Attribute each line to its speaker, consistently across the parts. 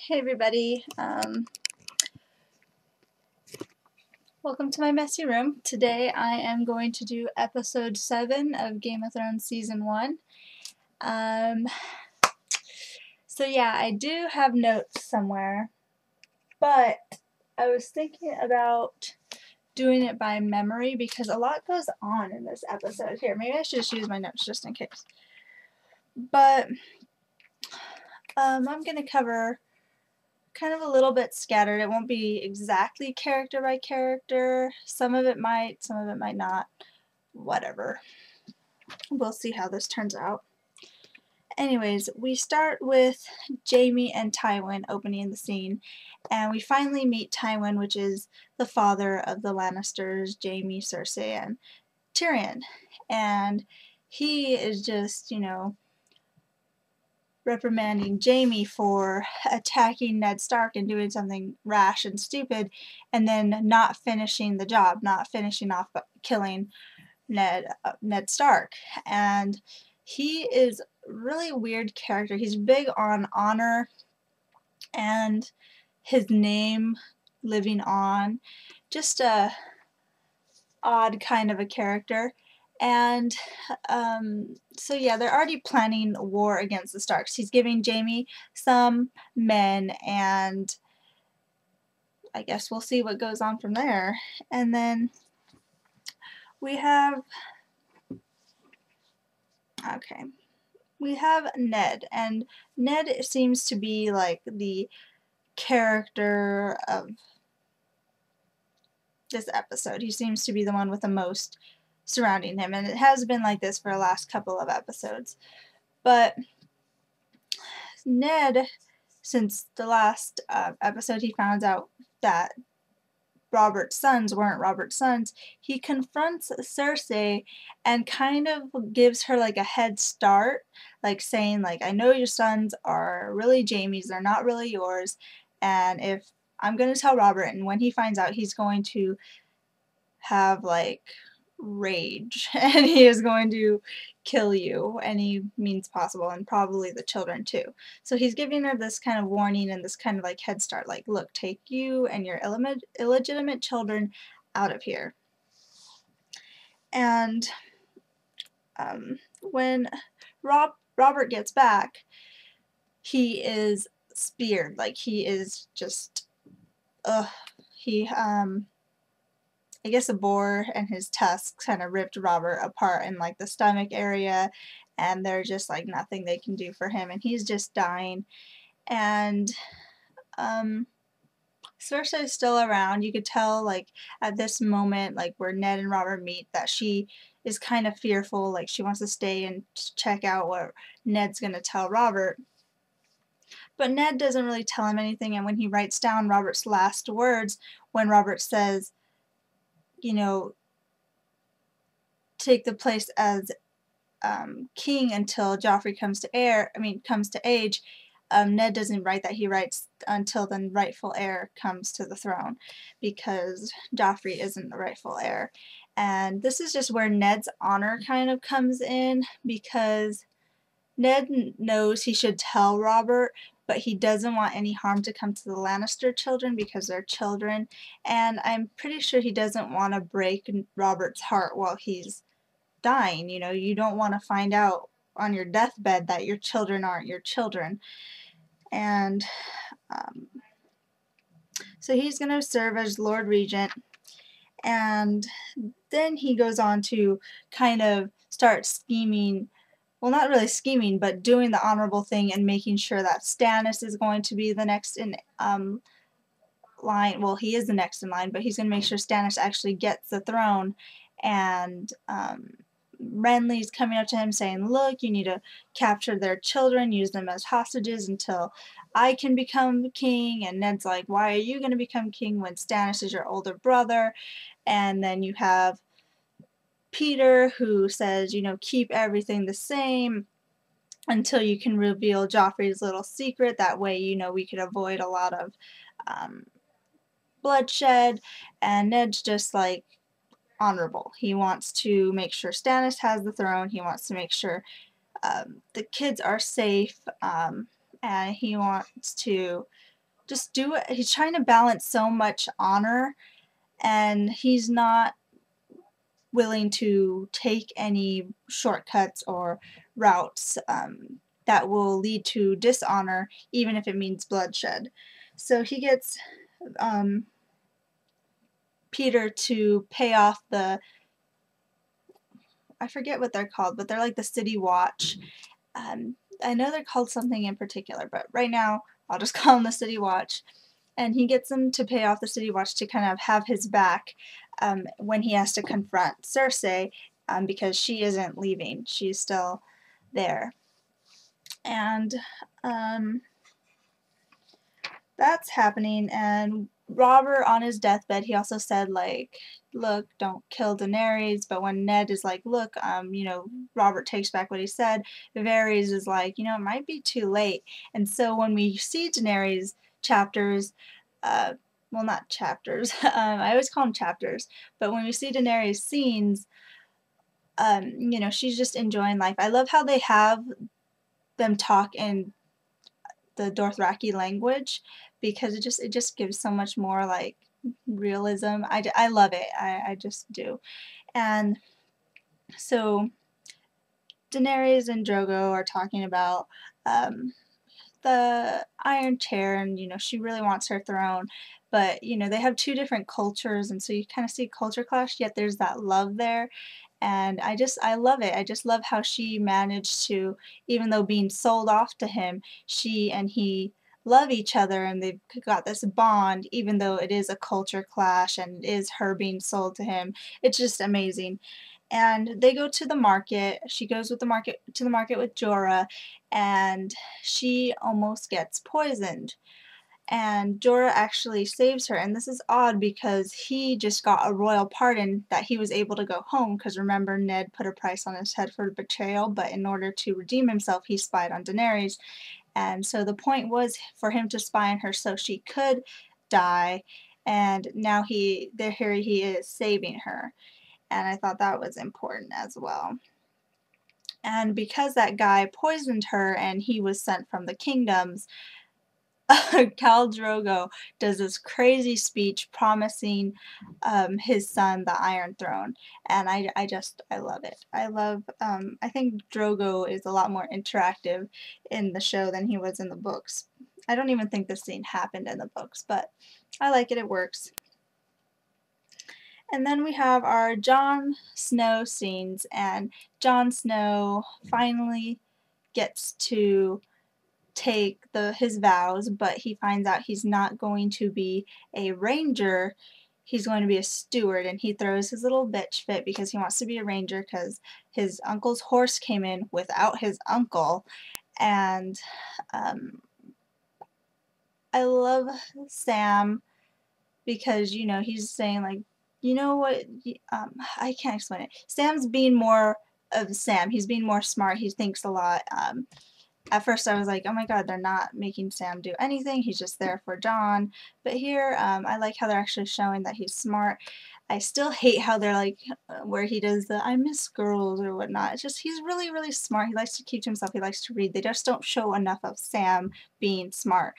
Speaker 1: Hey everybody, welcome to my messy room. Today I am going to do episode 7 of Game of Thrones season 1. So yeah, I do have notes somewhere, but I was thinking about doing it by memory because a lot goes on in this episode. Here, maybe I should just use my notes just in case. But I'm going to cover kind of a little bit scattered. It won't be exactly character by character. Some of it might not. Whatever. We'll see how this turns out. Anyways, we start with Jaime and Tywin opening the scene, and we finally meet Tywin, which is the father of the Lannisters, Jaime, Cersei, and Tyrion. And he is just, reprimanding Jaime for attacking Ned Stark and doing something rash and stupid, and then not finishing the job, not finishing off killing Ned Stark. And he is a really weird character. He's big on honor and his name living on. Just a odd kind of a character. And so yeah, they're already planning war against the Starks. He's giving Jaime some men, and I guess we'll see what goes on from there. And then we have Ned, and Ned seems to be like the character of this episode. He seems to be the one with the most surrounding him, and it has been like this for the last couple of episodes. But Ned, since the last episode he found out that Robert's sons weren't Robert's sons, he confronts Cersei and kind of gives her like a head start, like saying like, I know your sons are really Jaime's, they're not really yours, and if I'm going to tell Robert, and when he finds out, he's going to have like rage and he is going to kill you any means possible, and probably the children too. So he's giving her this kind of warning and this kind of like head start, like, look, take you and your illegitimate children out of here. And when Robert gets back, he is speared. Like, he is just I guess a boar and his tusks kind of ripped Robert apart in like the stomach area, and there's just like nothing they can do for him, and he's just dying. And Cersei's still around. You could tell like at this moment, like where Ned and Robert meet, that she is kind of fearful, like she wants to stay and check out what Ned's gonna tell Robert. But Ned doesn't really tell him anything, and when he writes down Robert's last words, when Robert says, take the place as king until Joffrey comes to age. Ned doesn't write that. He writes until the rightful heir comes to the throne, because Joffrey isn't the rightful heir. And this is just where Ned's honor kind of comes in, because Ned knows he should tell Robert, but he doesn't want any harm to come to the Lannister children because they're children, and I'm pretty sure he doesn't want to break Robert's heart while he's dying. You don't want to find out on your deathbed that your children aren't your children. And so he's going to serve as Lord Regent, and then he goes on to kind of start scheming. Well, not really scheming, but doing the honorable thing and making sure that Stannis is going to be the next in line. Well, he is the next in line, but he's going to make sure Stannis actually gets the throne. And Renly's coming up to him saying, look, you need to capture their children, use them as hostages until I can become king. And Ned's like, why are you going to become king when Stannis is your older brother? And then you have Peter, who says, keep everything the same until you can reveal Joffrey's little secret. That way, we could avoid a lot of bloodshed. And Ned's just like honorable. He wants to make sure Stannis has the throne. He wants to make sure the kids are safe, and he wants to just do it. He's trying to balance so much honor, and he's not willing to take any shortcuts or routes that will lead to dishonor, even if it means bloodshed. So he gets Peter to pay off the, I forget what they're called, but they're like the city watch. I know they're called something in particular, but right now I'll just call them the city watch. And he gets him to pay off the city watch to kind of have his back when he has to confront Cersei, because she isn't leaving. She's still there. And that's happening, and Robert on his deathbed, he also said, like, look, don't kill Daenerys. But when Ned is like, look, you know, Robert takes back what he said, Varys is like, you know, it might be too late. And so when we see Daenerys chapters, well, not chapters, I always call them chapters, but when we see Daenerys scenes, you know, she's just enjoying life. I love how they have them talk in the Dothraki language, because it just gives so much more like realism. I love it. I just do. And so Daenerys and Drogo are talking about the Iron Chair, and you know, she really wants her throne, but you know, they have two different cultures, and so you kind of see culture clash, yet there's that love there. And I love it. I just love how she managed to, even though being sold off to him, she and he love each other, and they've got this bond, even though it is a culture clash and it is her being sold to him. It's just amazing. And they go to the market. She goes with the market to the market with Jorah, and she almost gets poisoned. And Jorah actually saves her, and this is odd because he just got a royal pardon that he was able to go home, because remember, Ned put a price on his head for betrayal, but in order to redeem himself he spied on Daenerys, and so the point was for him to spy on her so she could die, and now here he is saving her, and I thought that was important as well. And because that guy poisoned her and he was sent from the kingdoms, Khal Drogo does this crazy speech promising his son the Iron Throne, and I love it. I think Drogo is a lot more interactive in the show than he was in the books. I don't even think this scene happened in the books, but I like it. It works. And then we have our Jon Snow scenes, and Jon Snow finally gets to take his vows, but he finds out he's not going to be a ranger, he's going to be a steward, and he throws his little bitch fit because he wants to be a ranger because his uncle's horse came in without his uncle. And I love Sam because, you know, he's saying, like, you know what, I can't explain it. Sam's being more of Sam. He's being more smart. He thinks a lot. At first I was like, oh my god, they're not making Sam do anything, he's just there for Jon. But here, I like how they're actually showing that he's smart. I still hate how they're like, where he does the I miss girls or whatnot. It's just, he's really, really smart. He likes to keep to himself. He likes to read. They just don't show enough of Sam being smart.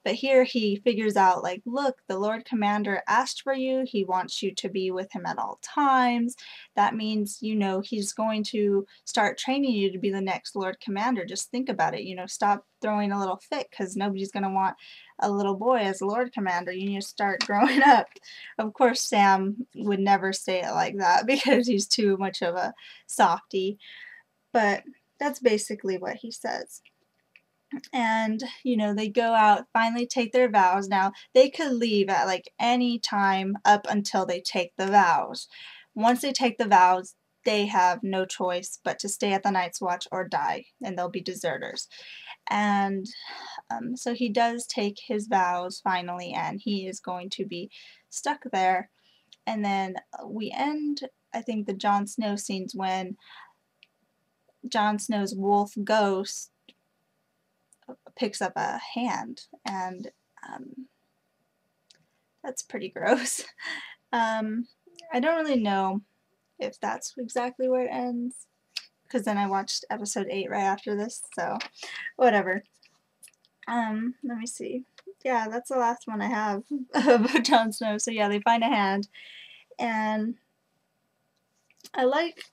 Speaker 1: But here he figures out, like, look, the Lord Commander asked for you. He wants you to be with him at all times. That means, you know, he's going to start training you to be the next Lord Commander. Just think about it. You know, stop throwing a little fit, because nobody's going to want a little boy as Lord Commander. You need to start growing up. Of course, Sam would never say it like that because he's too much of a softie. But that's basically what he says. And you know, they go out, finally take their vows. Now they could leave at like any time up until they take the vows. Once they take the vows, they have no choice but to stay at the Night's Watch or die, and they'll be deserters. And so he does take his vows finally, and he is going to be stuck there. And then we end, I think, the Jon Snow scenes when Jon Snow's wolf ghost picks up a hand, and that's pretty gross. I don't really know if that's exactly where it ends, because then I watched episode 8 right after this, so whatever. Let me see. yeah, that's the last one I have about Jon Snow. So yeah, they find a hand, and I like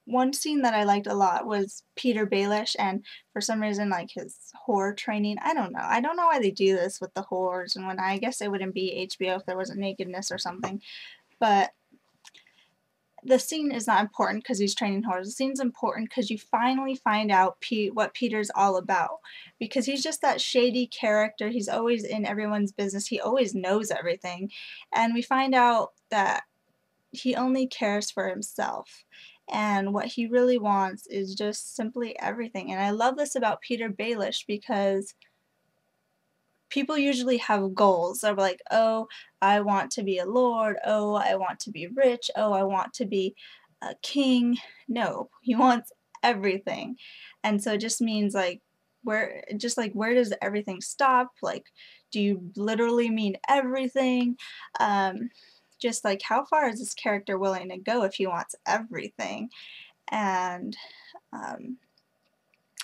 Speaker 1: one scene that I liked a lot was Peter Baelish, and for some reason like his whore training. I don't know. I don't know why they do this with the whores and when I guess it wouldn't be HBO if there wasn't nakedness or something. But the scene is not important because he's training whores. The scene's important because you finally find out what Peter's all about. Because he's just that shady character. He's always in everyone's business. He always knows everything. And we find out that he only cares for himself. And what he really wants is just simply everything. And I love this about Peter Baelish because people usually have goals. They're like, oh, I want to be a lord. Oh, I want to be rich. Oh, I want to be a king. No, he wants everything. And so it just means like, where does everything stop? Like, do you literally mean everything? Just like, how far is this character willing to go if he wants everything? And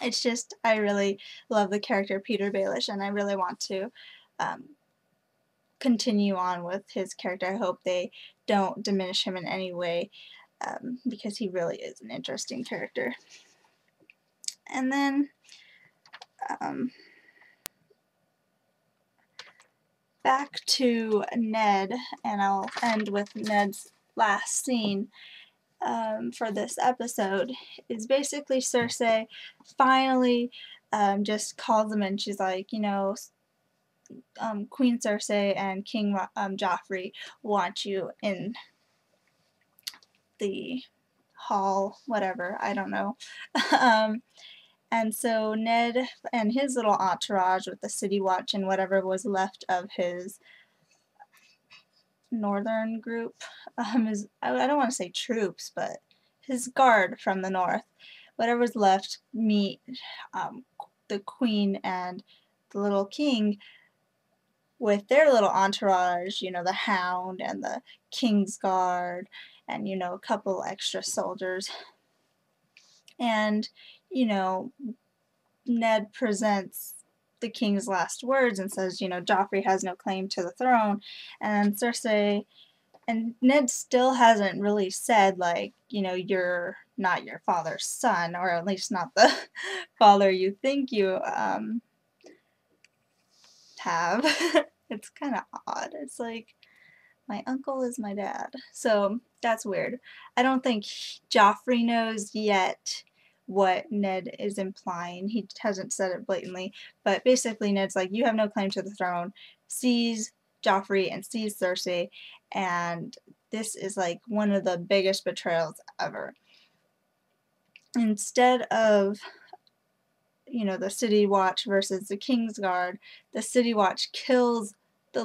Speaker 1: it's just, I really love the character Peter Baelish, and I really want to um, continue on with his character. I hope they don't diminish him in any way because he really is an interesting character. And then back to Ned, and I'll end with Ned's last scene for this episode, is basically Cersei finally just calls him in. She's like, you know, Queen Cersei and King Joffrey want you in the hall, whatever, I don't know. And so Ned and his little entourage with the city watch and whatever was left of his northern group, I don't want to say troops, but his guard from the north, whatever's left, meet the queen and the little king with their little entourage, you know, the Hound and the King's Guard and, you know, a couple extra soldiers. And, you know, Ned presents the king's last words and says, you know, Joffrey has no claim to the throne. And Cersei, and Ned still hasn't really said, like, you know, you're not your father's son, or at least not the father you think you have. It's kind of odd. It's like, my uncle is my dad. So that's weird. I don't think Joffrey knows yet what Ned is implying. He hasn't said it blatantly, but basically Ned's like, you have no claim to the throne, sees Joffrey and sees Cersei, and this is like one of the biggest betrayals ever. Instead of, you know, the City Watch versus the King's Guard, the City Watch kills the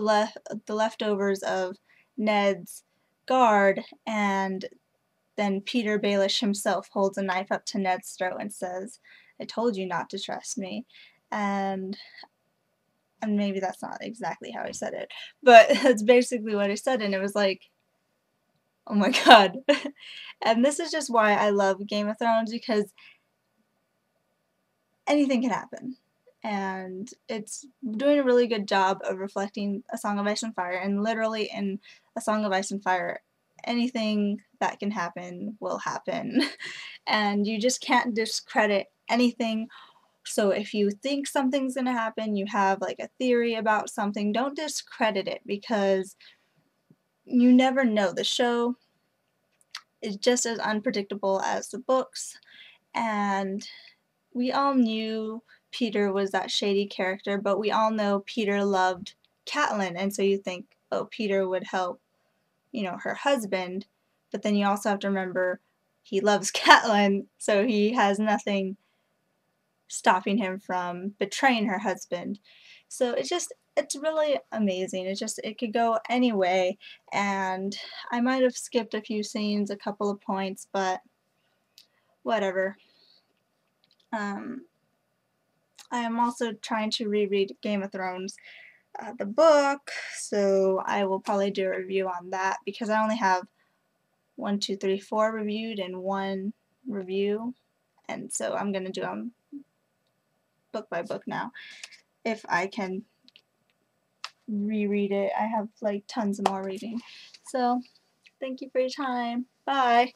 Speaker 1: leftovers of Ned's guard, and then Peter Baelish himself holds a knife up to Ned's throat and says, I told you not to trust me. And maybe that's not exactly how I said it, but that's basically what I said, and it was like, oh my god. And this is just why I love Game of Thrones, because anything can happen. And it's doing a really good job of reflecting A Song of Ice and Fire, and literally in A Song of Ice and Fire, anything that can happen will happen. And you just can't discredit anything. So if you think something's going to happen, you have like a theory about something, don't discredit it, because you never know. The show is just as unpredictable as the books, and we all knew Peter was that shady character, but we all know Peter loved Catelyn, and so you think, oh, Peter would help, you know, her husband, but then you also have to remember he loves Catelyn, so he has nothing stopping him from betraying her husband. So it's really amazing. It could go any way, and I might have skipped a few scenes, a couple of points, but whatever. I am also trying to reread Game of Thrones, the book, so I will probably do a review on that, because I only have 1, 2, 3, 4 reviewed and 1 review, and so I'm going to do them book by book now, if I can reread it. I have like tons more reading. So, thank you for your time. Bye.